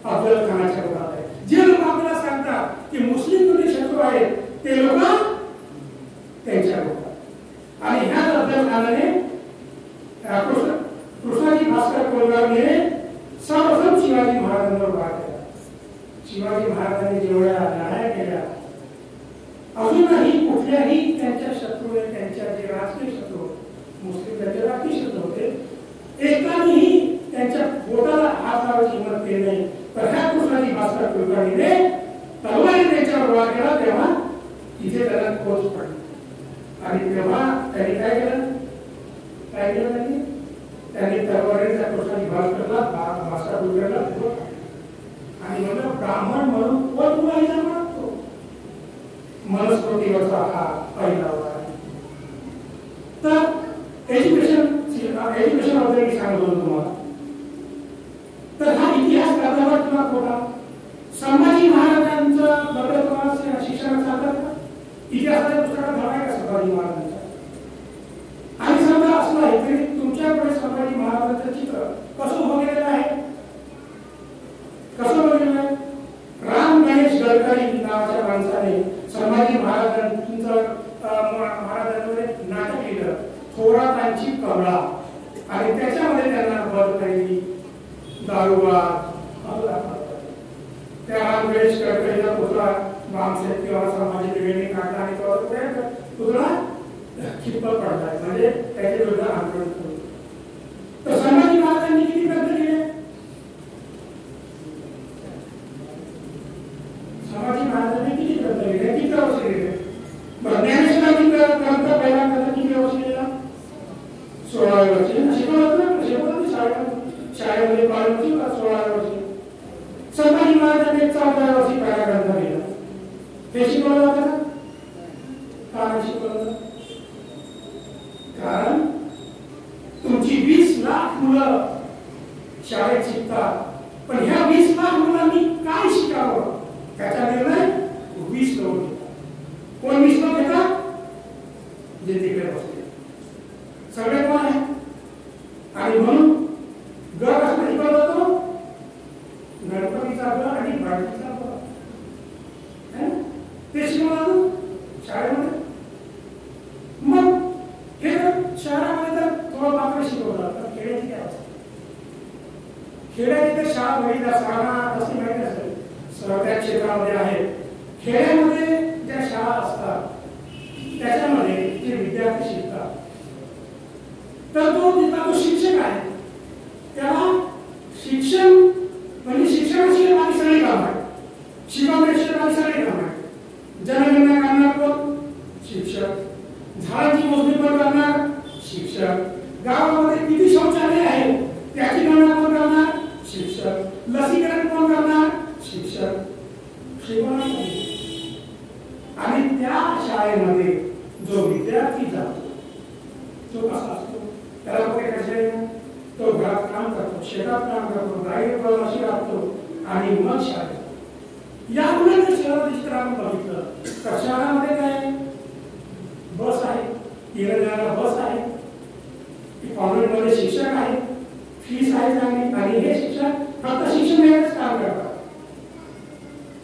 अफजल खानाच्या विरोधात आहे. जे लोक आपल्याला सांगतात की मुस्लिम कोणी शत्रू आहेत ते लोक त्यांच्या विरोधात. आणि ह्या अफजल खानाने कृष्णाजी भास्कर कुलकर्णीने सर्वप्रथम शिवाजी महाराजांवर वार केला. शिवाजी महाराजांनी जेवढ्या लढाया केल्या अजूनही कुठल्याही त्यांच्या शत्रूने, त्यांच्या जे राजकीय शत्रू मुस्लिम त्यांचे राजकीय शत्रू होते, एकानेही त्यांच्या बोटाला हात लावायची हिंमत केली नाही. तर ह्या कृष्णाजी भास्कर कुलकर्णीने तलवारी त्यांच्यावर वार केला. तेव्हा तिथे त्याला खोच पडली. आणि तेव्हा त्यांनी काय केलं? त्यांनी तलवारीचा कृष्णाजी भास्कर कुलकर्णीला आणि म्हणलं ब्राह्मण म्हणून कोण तुम्हाला म्हणतो? मनुस्मृतीवरचा हा पहिला वार आहे. तर एज्युकेशन बद्दल मी सांगत होतो तुम्हाला. तर हा इतिहास अर्धवट किंवा खोटा? संभाजी महाराजांचं बद्दल तुम्हाला शिक्षण सांगतात का? इतिहासाच्या पुस्तकात बघाय का संभाजी महाराजांचा? आणि समजा असं आहे तरी तुमच्याकडे संभाजी महाराजांचं चित्र कसं बघितलेलं आहे? कसं बघितलेलं आहे? राम गणेश गडकरी नावाच्या माणसाने संभाजी महाराजांचं नाटक लिहिलं, थोरातांची कमळा. आणि त्याच्यामध्ये त्यांना बदकरी, दारूबाज त्या राम गणेश गडकरीचा पुतळा रामसेठ किंवा संभाजी ब्रिगेडने काढला आणि पुतळा खिप्प पडलाय. म्हणजे त्याच्या विरुद्ध आंदोलन केलं. तर संभाजी महाराजांनी किती ग्रंथ लिहिले? संभाजी महाराजांनी किती ग्रंथ लिहिले? किती वर्ष लिहिले? ज्ञानेश्वरांनी ग्रंथ पहिला ग्रंथ किती वर्ष लिहिला? 16व्या वर्षी. शिकवलं शाळेमध्ये 12 वर्षी का 16व्या वर्षी? संभाजी महाराजांनी 14व्या वर्षी पहिला ग्रंथ लिहिला. हे शिकवलं जातं ना? का नाही शिकवलं? कारण तुमची 20 लाख मुलं शाळेत शिकतात, पण ह्या 20 लाख मुलांनी काय शिकावं त्याचा निर्णय 20 लोक घेतात. कोण 20 लोक घेतात? जे तिकडे बसले सगळे कोण आहे? आणि म्हणून ग कसं शिकवलं जातो? गणपतीचा ग आणि गणपतीचा ग ते शिकवलं जातं शाळेमध्ये. मग हे शहरामध्ये तर थोडं मात्र शिकवलं जातं. खेड्याची काय असतं? खेड्याची तर शाळा माहिती असताना कशी माहिती असेल त्या क्षेत्रामध्ये आहे. खेड्यामध्ये ज्या शाळा असतात त्याच्यामध्ये जे विद्यार्थी शिकतात तर तो शिक्षक आहे. त्याला शिक्षण म्हणजे शिक्षणाची बाकी सगळी काम आहे. शिकवण्याची बाकी सगळी काम आहे. जनगणना करणार कोण? शिक्षक. झाडांची मोजणी कोण करणार? शिक्षक. गावामध्ये किती शौचालय आहे त्याची गणना कोण करणार? शिक्षक. लसीकरण कोण करणार? शिक्षक. शिकवणार. आणि त्या शाळेमध्ये जो विद्यार्थी जातो तो कसा असतो? त्याला कुठे कसे तो घरात काम करतो, शेतात काम करतो, गाई प्रवासी राहतो आणि मग शाळेत. यामुळे शहर दिसतं आपण बघितलं तर शहरामध्ये काय बस आहे, येणाऱ्याला बस आहे, कॉन्व्हेंटमध्ये शिक्षक आहे, फीस आहे चांगली आणि हे शिक्षक फक्त शिक्षण देण्याचं काम करतात.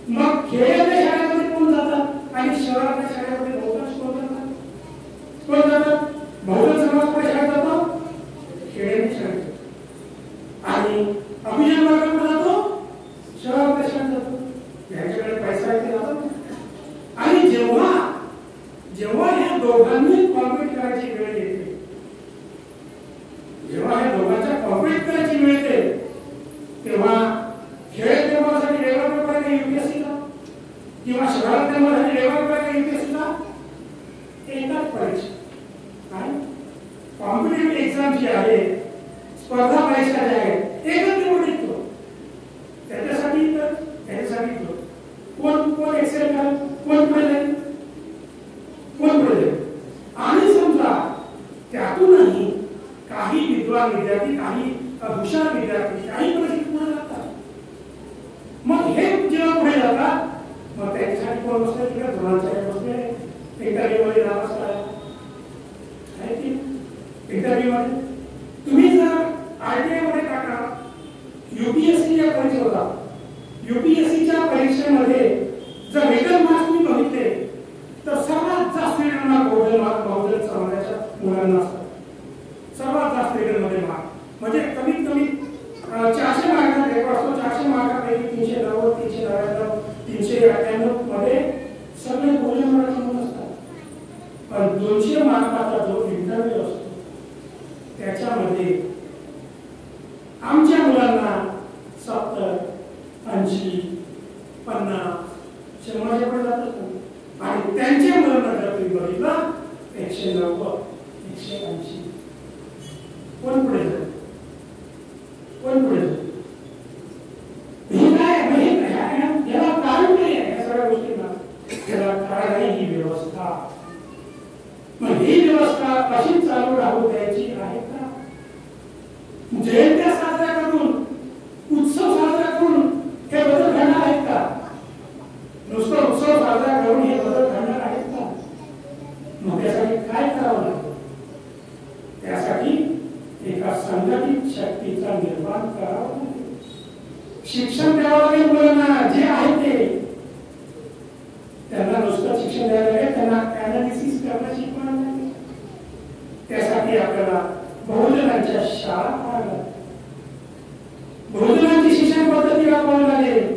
मग खेड्यातल्या शाळेमध्ये कोण जातात आणि शहरातल्या शाळेमध्ये बहुतांश कोण जातात? कोण जातात? बहुजन समाज कोणत्या शाळेत जातो? खेड्यातल्या शाळेत. आणि अभिजन वर्ग कोण जातो? शहरातल्या शाळेत जातो. यांच्याकडे पैसा आहे ते जातात. आणि जेव्हा जेव्हा या दोघांनी कॉम्पिट करायची वेळ येते, जेव्हा या दोघांच्या कॉम्पिट करायची वेळ येते, तेव्हा खेळ प्रेमासाठी डेव्हलप करायला युपीएससीला किंवा शहरात प्रेमासाठी डेव्हलप करायला युपीएससीला एकच परीक्षा काय कॉम्पिटेटिव्ह एक्झाम जी आहे, स्पर्धा परीक्षा ज्या आहेत, एकच निवड निघतो. त्याच्यासाठी कोण एक्सेल करेल, कोण पुढे जाईल, कोण पुढे जाईल. आणि समजा त्यातूनही काही विद्वान विद्यार्थी, काही हुशार विद्यार्थी, काही प्रशिक्षण लागतात. मग हे जेव्हा पुढे जातात, मग त्याच्यासाठी कोण बसले, तिकडे द्रोणाचार्य बसले इंटरव्ह्यूमध्ये नाव आहे की इंटरव्ह्यूमध्ये. तुम्ही जर आरटीआय मध्ये टाका, युपीएससीच्या परीक्षा होता, युपीएससीच्या परीक्षेमध्ये जर रिटर्न मार्क्स तुम्ही बघितले तर सर्वात जास्त रिटर्न मार्क बहुजन समाजाच्या मुलांना असतात. सर्वात जास्त रिटर्न मध्ये मार्क म्हणजे कमीत कमी 400 मार्काचा पेपर असतो. 400 मार्कापैकी 390, 399, 398 मध्ये सगळे बहुजन मराठी मुलं असतात. पण 200 मार्काचा जो इंटरव्ह्यू असतो त्याच्यामध्ये आमच्या मुलांना 70, 80, 50, 100 पुढे जातात. आणि त्यांच्या मुलांना जर तुम्ही बघितलं 190, 180, कोण पुढे जाईल, कोण पुढे जाईल. हे काय याला कारण नाही आहे, या सगळ्या गोष्टींना याला कारण आहे ही व्यवस्था. मग ही व्यवस्था अशी चालू राहू द्यायची आहे का? जयंत्या साजऱ्या करून, उत्सव साजरा करून हे बदल घडणार आहेत का? नुसतं उत्सव साजरा करून हे बदल घडणार आहेत का? मग त्यासाठी काय करावं लागतं? त्यासाठी एका संघटित शक्तीचा निर्माण करावा लागेल. शिक्षण द्यावं लागेल मुलांना, जे आहे ते त्यांना नुसतं शिक्षण द्यावं लागेल, त्यांना अनालिसिस करणं शिकवणं लागेल. त्यासाठी आपल्याला बहुजनांच्या शाळा पाहाव्या, बहुजनांची शिक्षण पद्धती राबवावी लागेल.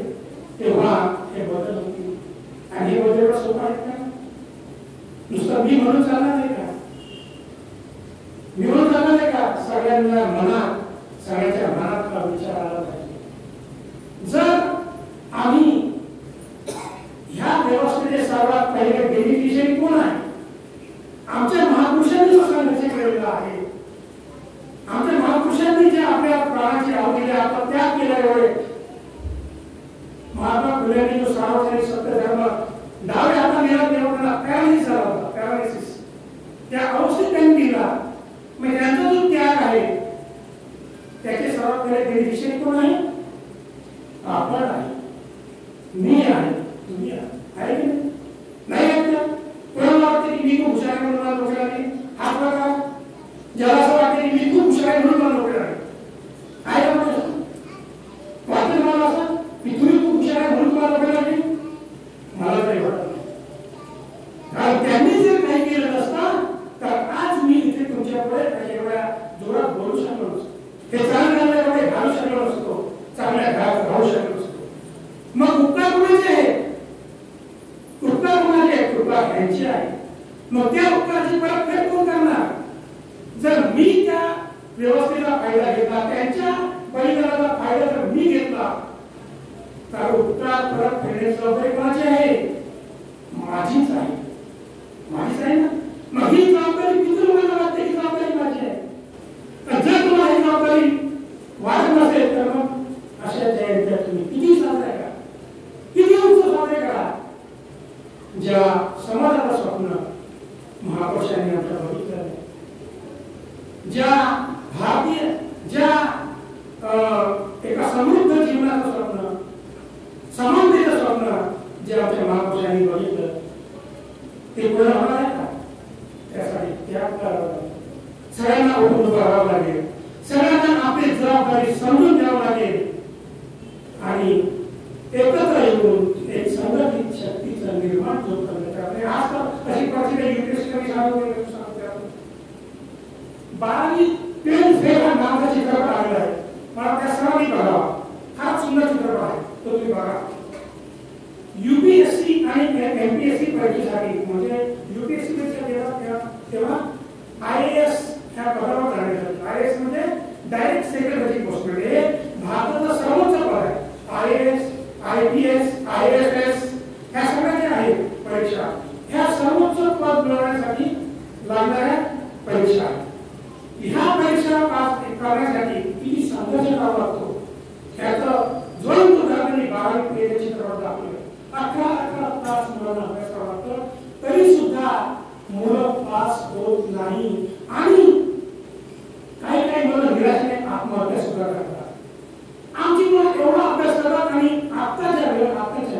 तेव्हा हे बदल होतील. आणि हे बदल सोपं आहेत का? नुसतं मी म्हणून चालणार नाही का? मी म्हणून चालणार नाही का? सगळ्यांना मनात, सगळ्यांच्या मनातला विचार आला पाहिजे. जर आम्ही ह्या व्यवस्थेचे सर्वात पहिले बेनिफिशियरी कोण आहे? आमच्या महापुरुषांनी जो संघर्ष केलेला आहे, आमच्या महापुरुषांनी जे आपल्या प्राणाची आहुती दिली, आपला त्याग केला एवढे. महात्मा फुलेंनी जो सार्वजनिक सत्य धर्म डावे हातात दिला, तेव्हा त्यांना पॅरालिसिस झाला होता, पॅरालिसिस. त्या अवस्थेत त्यांनी दिला. मग त्यांचा जो त्याग आहे त्याचे सर्वात पहिले बेनिफिशियरी कोण आहे? आपण आहे, मी आहे, तुम्ही आहे की नाही? नाही आहे का? कोणाला वाटते की मी खूप हुशार आहे म्हणून मला नोकरी लागली? हात बघा. ज्याला असं वाटते की मी खूप हुशार आहे म्हणून मला नोकरी लागली, आहे का? वाटतं तुम्हाला असं की तुम्ही खूप हुशार आहे म्हणून तुम्हाला नोकरी लागली? मला तरी वाटत नाही. कारण त्यांनी जर काही केलं नसतं तर आज मी इथे तुमच्या पुढे एवढ्या जोरात बोलू शकलो नसतो, हे चांगल्या एवढे घालू शकलो नसतो, चांगल्या घरात राहू शकलो नसतो. मग उपकार कोणाचे आहे? उपकार कोणाचे आहे? उपकार यांचे आहे. मग त्या उपकाराची परतफेड कोण करणार? जर मी त्या व्यवस्थेचा फायदा घेतला, त्यांच्या बलिदानाचा फायदा जर मी घेतला, तर उपकार परत फेडण्याची जबाबदारी कोणाची आहे? माझीच आहे, माझीच आहे ना. मग ही जबाबदारी किती मला वाटते ही जबाबदारी माझी आहे. तर जर तुम्हाला ही जबाबदारी वाटत नसेल तर मग अशा जयंत्या तुम्ही किती साजऱ्या करा, किती उत्सव साजरे करा. ज्या समाजाचं स्वप्न महापुरुषांनी आमच्या बघितलं, ज्या भारतीय, ज्या एका समृद्ध जीवनाचं स्वप्न, समानतेचं स्वप्न जे आमच्या महापुरुषांनी बघितलं, ते पूर्ण होणार आहे का? त्यासाठी त्याग करावा लागेल, सगळ्यांना उठून उभं राहावं लागेल, सगळ्यांना आपली जबाबदारी समजून द्यावं लागेल आणि एकत्र येऊन एक संघटित शक्तीचं निर्माण जो करण्याचा आहे. आज तर अशी परिस्थिती युपीएससी सांगतो 12वी पेन फेल हा नावाचा चित्रपट आलेला आहे. मला त्या सर्वांनी बघावा, फार सुंदर चित्रपट आहे, तो तुम्ही बघा. यूपीएससी आणि एमपीएससी परीक्षेसाठी म्हणजे यूपीएससी परीक्षा तेव्हा आयएएस ह्या पदावर जाण्यासाठी आयएएस म्हणजे डायरेक्ट सेक्रेटरी पोस्ट म्हणजे भारताचा सर्वोच्च पद आहे. आयएएस आयपीएस आयएफएस ह्या सगळ्या ज्या आहेत परीक्षा ह्या सर्वोच्च पद मिळवण्यासाठी लागणाऱ्या परीक्षा. ह्या परीक्षा पास करण्यासाठी किती संघर्ष करावा लागतो त्याचं ज्वलंत उदाहरण 12वी पेरेच्या चित्रात दाखवलं. 11 तास मुलांना अभ्यास करावा लागतो तरी सुद्धा मुलं पास होत नाही आणि काही मुलं निराशेने आत्महत्या सुद्धा करतात. आमची मुलं एवढा अभ्यास करतात आणि आत्ताच्या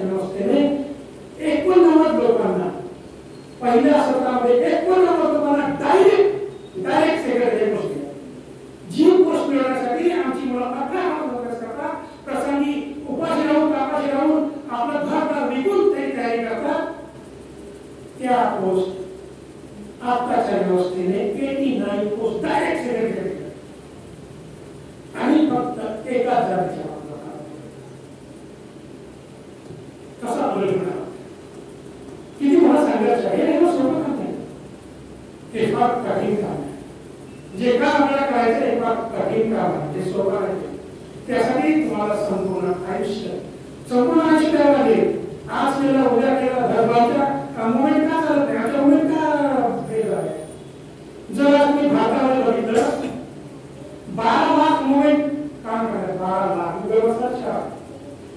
व्यवस्थेने 89 लोकांना पहिल्या सत्रामध्ये 89 लोकांना डायरेक्ट सेक्रेटरी पोस्ट जी पोस्ट मिळवण्यासाठी आमची मुलं 11 अभ्यास करतात. प्रसंगी उपाशी राहून आपलं घर विकून तयारी करतात. त्या पोस्ट आत्ताच्या व्यवस्थेने 89 पोस्ट डायरेक्ट सेक्रेटरी आणि फक्त 1000 कसा बोलणार किती मोठा संघर्ष आहे. हे सोपं काम नाही. हे फार कठीण काम आहे. जे काम आपल्याला करायचं हे फार कठीण काम आहे. ते सोपं नाही. त्यासाठी तुम्हाला संपूर्ण आयुष्य द्यावं लागेल. आज केलं उद्या केलं धर्माच्या मुवमेंट का चालत नाही. आता मुवमेंट का फेल आहे. जर आज मी भारतामध्ये बघितलं 12 लाख मुवमेंट काम करतात. 12 लाख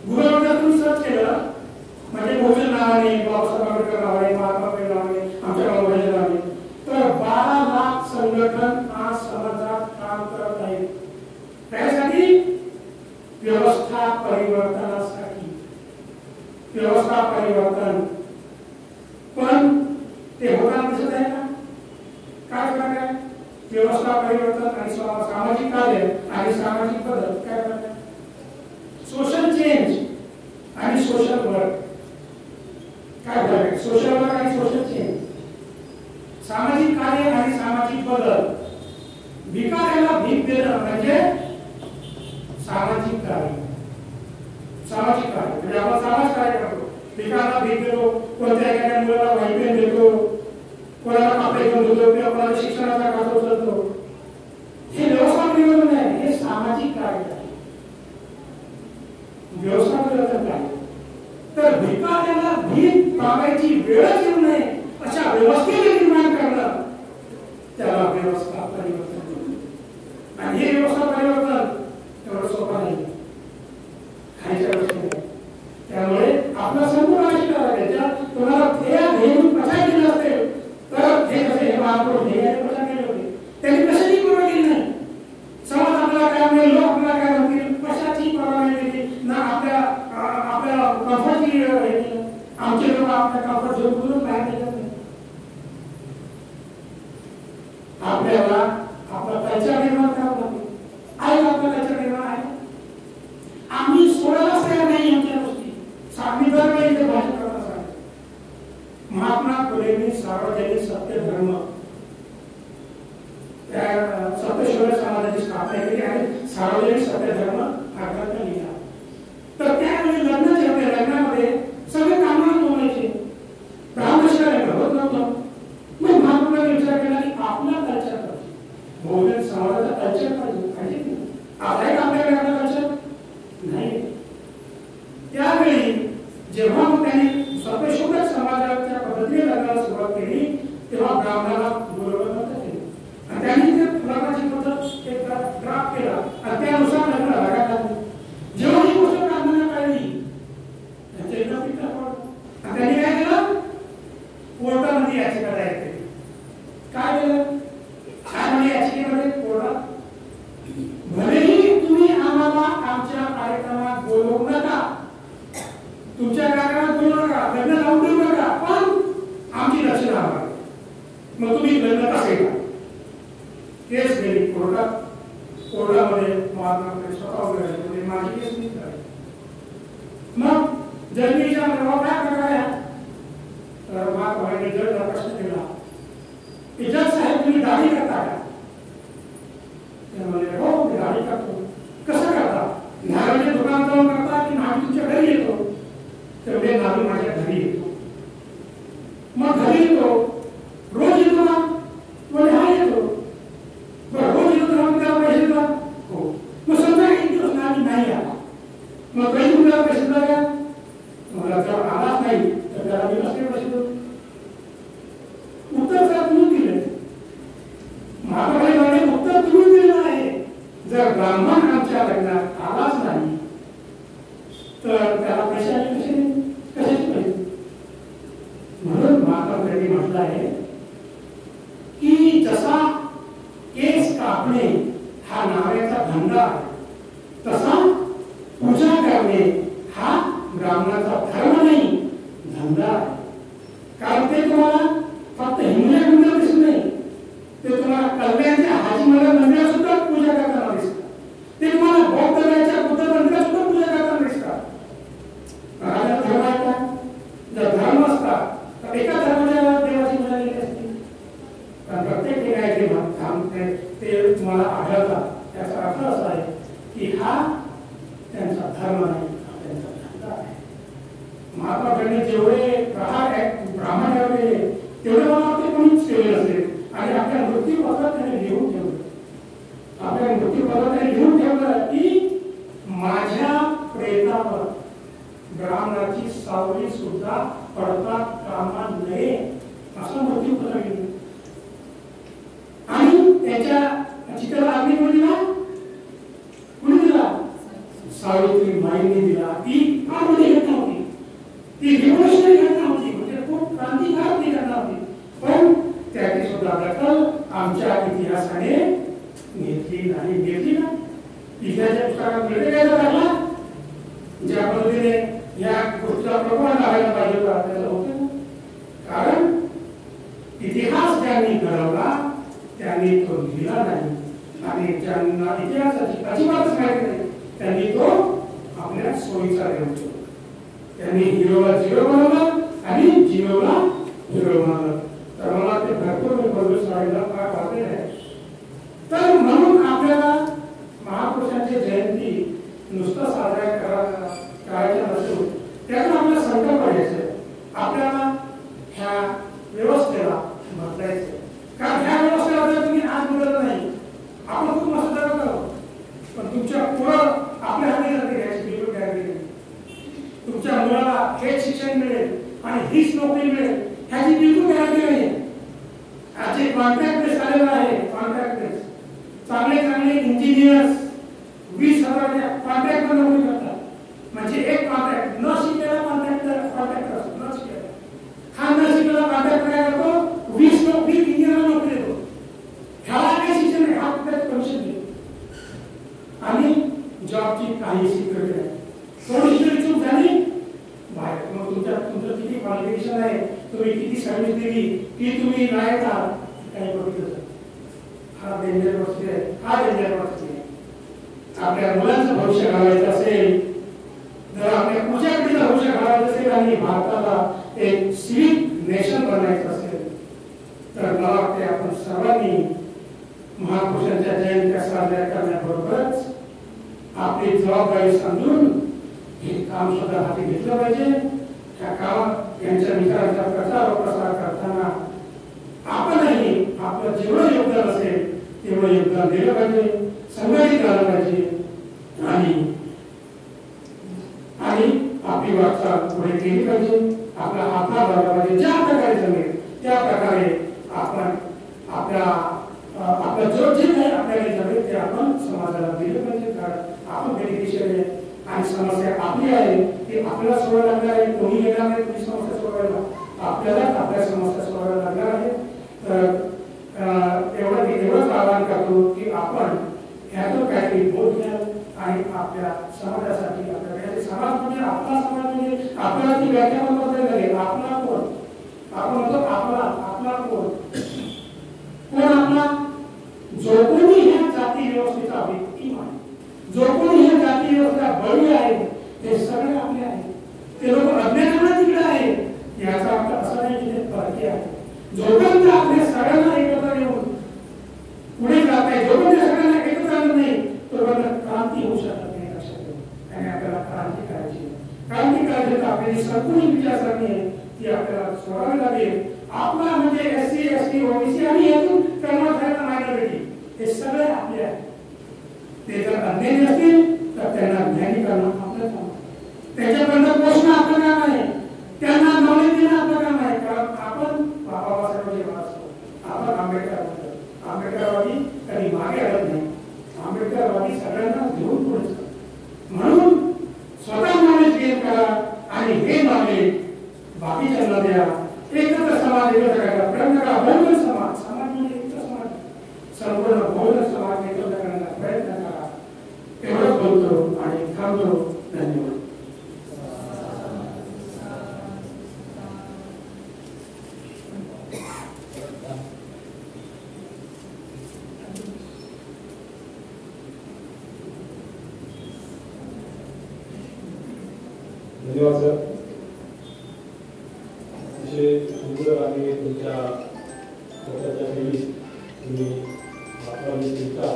गुगलवर तुम्ही सर्च केलं म्हणजे बहुजन नावाने बाबासाहेब आंबेडकर नावाने महात्मा फुले नावाने आमच्या गावाच्या नावाने तर 12 लाख संघटन आज समाजात काम करत आहेत. त्यासाठी व्यवस्था परिवर्तन पण ते होताना दिसत आहे का? काय फरक आहे? व्यवस्था परिवर्तन आणि सामाजिक कार्य आणि सामाजिक बदल काय फरक आहे? सोशल चेंज आणि सोशल वर्क काय फरक आहे? सोशल वर्क आणि सोशल चेंज सामाजिक कार्य आणि सामाजिक बदल. भिकाऱ्याला भीक देणं म्हणजे सामाजिक कार्य म्हणजे आपण समाज कार्य करतो. भिकाऱ्याला भीक देतो, कोणत्या एखाद्या मुलाला वाईपेन देतो, कोणाला कपडे घेऊन देतो किंवा कोणाला शिक्षणाचा खर्च उचलतो. हे व्यवस्था परिवर्तन आहे. हे सामाजिक कार्य आहे. व्यवस्था परिवर्तन आहे. तर भिकाऱ्याला भीक मागायची वेळच येऊ नये अशा व्यवस्थेने निर्माण करणं त्याला व्यवस्था परिवर्तन. आणि हे व्यवस्था परिवर्तन तेवढं सोपं नाही. खायच्या गोष्टी नाही. त्यामुळे आपला संपूर्ण आयुष्य करायचा. तुम्हाला ध्येय प्रचार केला असेल तर हे कसे हे महापुरुष ध्येयाने प्रचार केले होते. त्यांनी कशाची पर्वा केली नाही. समाज आपल्याला काय म्हणेल, लोक आपल्याला काय म्हणतील, कशाची पर्वा नाही केली ना. आपल्या कम्फर्टची आमचे लोक आपल्या कम्फर्ट झोन करून बाहेर निघत नाही. आपल्याला आपला कल्चर निर्माण करावं लागेल. आहे आपला कल्चर निर्माण आहे. आम्ही सोडायलाच तयार नाही आमच्या गोष्टी. सामीदार नाही इथे भाषण करत असाल. महात्मा फुलेंनी सार्वजनिक सत्य धर्म सत्यशोधक समाजाची स्थापना केली आणि सार्वजनिक सत्य धर्म हा ग्रंथ लिहिला. तर त्यावेळी लग्न जे होते लग्नामध्ये सगळे कामाला बोलायचे. ब्राह्मण लग्न होत नव्हतं. मग महात्माने विचार केला की आपला कल्चर पाहिजे. बहुजन समाजाचा कल्चर पाहिजे. आता एक आपल्याकडे आपला कल्चर नाही. त्यावेळी जेव्हा त्यांनी सत्यशोधक समाजाच्या पद्धतीने लग्नाला सुरुवात केली तेव्हा ब्राह्मणाला बोलवलं नव्हतं केलं. आणि त्यांनी ते लग्नाची पद्धत एक ड्राफ्ट केला आणि त्यानुसार लग्न लगायला लागले. जेव्हा ही गोष्ट ब्राह्मणाला कळली त्यांचे एकदा पिता पडलं आणि त्यांनी काय केलं? कोर्टामध्ये याचिका दायर केली. काय केलं? काय म्हणजे याचिकेमध्ये कोर्टात भलेही तुम्ही आम्हाला आमच्या कार्यक्रमात बोलवू नका, तुमच्या कार्यक्रमात बोलवू नका, लग्न लावून देऊ नका, पण आमची दक्षिणा हवी. मग तुम्ही लग्न कसे करा? केस गेली कोर्टात. कोर्टामध्ये महात्मा स्वतः वगैरे माझी केस नाही झाली. मग जजनीच्या काय प्रकार आहे तर महात्माने जजला प्रश्न केला की जज साहेब तुम्ही दाढी करता का? त्यामुळे हो मी दाढी करतो. कसं करता? नारळाच्या दुकानात जाऊन करता की आम्ही तुमच्या घरी येतो? तेवढे नारळ देशाने कशाची पाहिजे. म्हणून महात्मा गांधी म्हटलं आहे की जसा केस कापणे हा नावाचा धंदा आहे, तसा पूजा करणे हा ब्राह्मणाचा धर्म नाही, धंदा आहे. कारण ते तुम्हाला फक्त हिंदू दिसत नाही, ते तुम्हाला कल्याणच्या हाजी महाराज मंदिरात सुद्धा पूजा करताना दिसतात, ते तुम्हाला बौद्ध गयाच्या बुद्ध मंदिरात सुद्धा पूजा करताना दिसतात. राजा धर्म आहे का? जर धर्म असता तर एका धर्माच्या देवाची पूजा केली असती. कारण प्रत्येक ठिकाणी ते तुम्हाला आढळतात. त्याचा अर्थ असा आहे की हा त्यांचा धर्म नाही, हा त्यांचा धंदा आहे. महात्मा गांधी जेवढे प्रहार ब्राह्मण ठेवले तेवढे मला वाटते कोणीच केले नसेल. आणि आपल्या मृत्यूपत्रात त्याने लिहून ठेवलं, आपल्या मृत्यूपत्रात त्याने लिहून ठेवलं की माझ्या प्रेतावर ब्राह्मणाची सावली सुद्धा पडता कामा नये, असं मृत्यूपत्र लिहिलं. आणि त्याच्या चित्राला अग्नी कोणी दिला? कोणी दिला? सावित्री माईंनी दिला. ती फार मोठी घटना होती, ती रिव्होल्युशनरी घटना होती, म्हणजे खूप क्रांतिकारक घटना होती. पण त्याची सुद्धा दखल आमच्या इतिहासाने घेतली नाही. घेतली ना? इतिहासाच्या पुस्तकात मिळते काय लागला? ज्या पद्धतीने या गोष्टीला प्रमाण लावायला पाहिजे होता त्याला होतं. कारण इतिहास ज्यांनी घडवला त्यांनी तो लिहिला नाही, आणि ज्यांना इतिहासाची अजिबातच माहिती नाही त्यांनी तो आपल्या सोयीचा ठेवतो. त्यांनी हिरोला झिरो बनवलं आणि झिरोला हिरो बनवलं. तर मला ते भरपूर बदलू साडीला फार वाटले आहे. तर म्हणून आपल्याला महापुरुषांची जयंती नुसतं साजरा करायचं नसून त्यातून आपल्याला संकल्प घ्यायचे, आपल्याला ह्या व्यवस्थेला बदलायचं. कारण ह्या व्यवस्थेला जर तुम्ही आज बदलत नाही, आपण खूप मस्त करतो, पण तुमच्या पुढं आपल्या हाती जाते घ्यायची बिलकुल गॅरंटी नाही. तुमच्या मुलाला हेच शिक्षण मिळेल आणि हीच नोकरी मिळेल ह्याची बिलकुल गॅरंटी नाही. आजचे कॉन्ट्रॅक्ट बेस आलेला आहे, कॉन्ट्रॅक्ट बेस. चांगले चांगले इंजिनियर्स 20,000 कॉन्ट्रॅक्ट वर नोकरी करतात. म्हणजे एक कॉन्ट्रॅक्ट न शिकलेला कॉन्ट्रॅक्टर असतो, न शिकलेला हा न शिकलेला कॉन्ट्रॅक्टर काय करतो? 20 इंजिनियरला नोकरी देतो. ह्याला काही शिक्षण नाही, हा फक्त कमिशन देतो आणि जॉबची काही सिक्युरिटी नाही. थोडीशी चूक झाली बाहेर. मग तुमचं किती क्वालिफिकेशन आहे, तुम्ही किती सर्व्हिस दिली, की तुम्ही लायक आहात, काही बघितलं. हा डेंजर गोष्ट आहे, हा डेंजर गोष्ट आहे. आपल्या मुलांचं भविष्य घडवायचं असेल, जर आपल्या पुढच्या पिढीचं भविष्य घडवायचं असेल आणि भारताला एक सिविक नेशन बनायचं असेल, तर मला वाटते आपण सर्वांनी महापुरुषांच्या जयंत्या साजऱ्या करण्याबरोबरच आपली जबाबदारी समजून हे काम सुद्धा हाती घेतलं पाहिजे. त्या कामात यांच्या विचारांचा प्रचार व प्रसार करताना आपणही आपलं जेवढं योगदान असेल तेवढं योगदान दिलं पाहिजे, संघटित झालं पाहिजे आणि आपली वाटचाल पुढे केली पाहिजे. आपला हातभार लावला पाहिजे. ज्या प्रकारे जमेल त्या प्रकारे आपण आपलं जो जे काही आपल्याला जमेल ते आपण समाजाला दिलं पाहिजे. कारण आपण बेनिफिशियरी आहे आणि समस्या आपली आहे, ती आपल्याला सोडायला लागणार आहे. कोणी येणार नाही कोणी समस्या सोडवायला, आपल्यालाच आपल्या समस्या सोडवायला लागणार आहे. तर एवढंच आवाहन करतो की आपण ह्यातून काहीतरी बोध घ्या आणि आपल्या समाजासाठी, आपल्या समाज म्हणजे आपला समाज म्हणजे आपल्याला ती व्याख्या पण बदलायला लागेल. आपला कोण? आपण म्हणतो आपला कोण? आपला जो कोणी ह्या जाती व्यवस्थेचा व्यक्ती आहे, जो कोणी ह्या जाती व्यवस्था बळी आहे, ते सगळे आपले आहेत. ते लोक अज्ञानाला तिकडे आहे. याचा अर्थ असा नाही की ते परकीय आहे. जोपर्यंत आपल्या सगळ्यांना एकत्र येऊन पुढे जात आहे, जोपर्यंत सगळ्यांना एकत्र आलं नाही तोपर्यंत क्रांती होऊ शकत नाही. लक्षात ठेवा. आणि आपल्याला क्रांती करायची, क्रांती करायची तर आपली संपूर्ण विचारसरणी आहे ती आपल्याला सोडावी लागेल. आपला म्हणजे SC ST OBC आणि यातून कन्वर्ट झालेला मायनॉरिटी हे सगळे आपले आहेत. ते जर अज्ञानी असतील तर त्यांना ज्ञानी करणं आपलं काम आहे. त्याच्यापर्यंत पोचणं आपलं काम आहे, त्यांना नॉलेज देणं आपलं काम आहे. कारण आपण बाबासाहेबांचे वारसो, आपण आंबेडकरवादी कधी मागे हटत नाही. आंबेडकरवादी सगळ्यांना घेऊन पुढे. म्हणून स्वतः नॉलेज गेन करा, हे नॉलेज बाकीच्यांना द्या. एकत्र समाज एकत्र करायला प्रयत्न करा. बहुजन समाज म्हणजे एकत्र समाज, संपूर्ण बहुजन समाज एकत्र करण्याचा प्रयत्न करा. एवढंच बोलतो आणि थांबतो. धन्यवाद.
धन्यवाद सर. अतिशय सुंदर आणि तुमच्या स्वतःच्या शैलीत तुम्ही महात्मा ज्योतींचा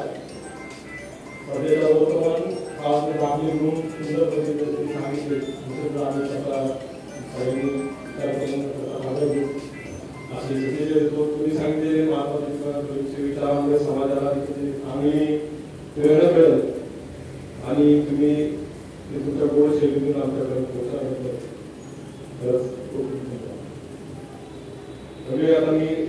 सध्याचा वर्तमान काळात आपले गुण सुंदर पद्धतीने तुम्ही सांगितले. दुसरं आम्ही स्वतः सगळ्यांनी त्यापर्यंत असे जसे तुम्ही सांगितले महात्मा ज्योतींच्या विचारामुळे समाजाला चांगली प्रेरणा मिळेल आणि तुम्ही तुमच्या गोड शैलीतून आमच्याकडे पोहोचल्याबद्दल खरंच खूप धन्यवाद. आता मी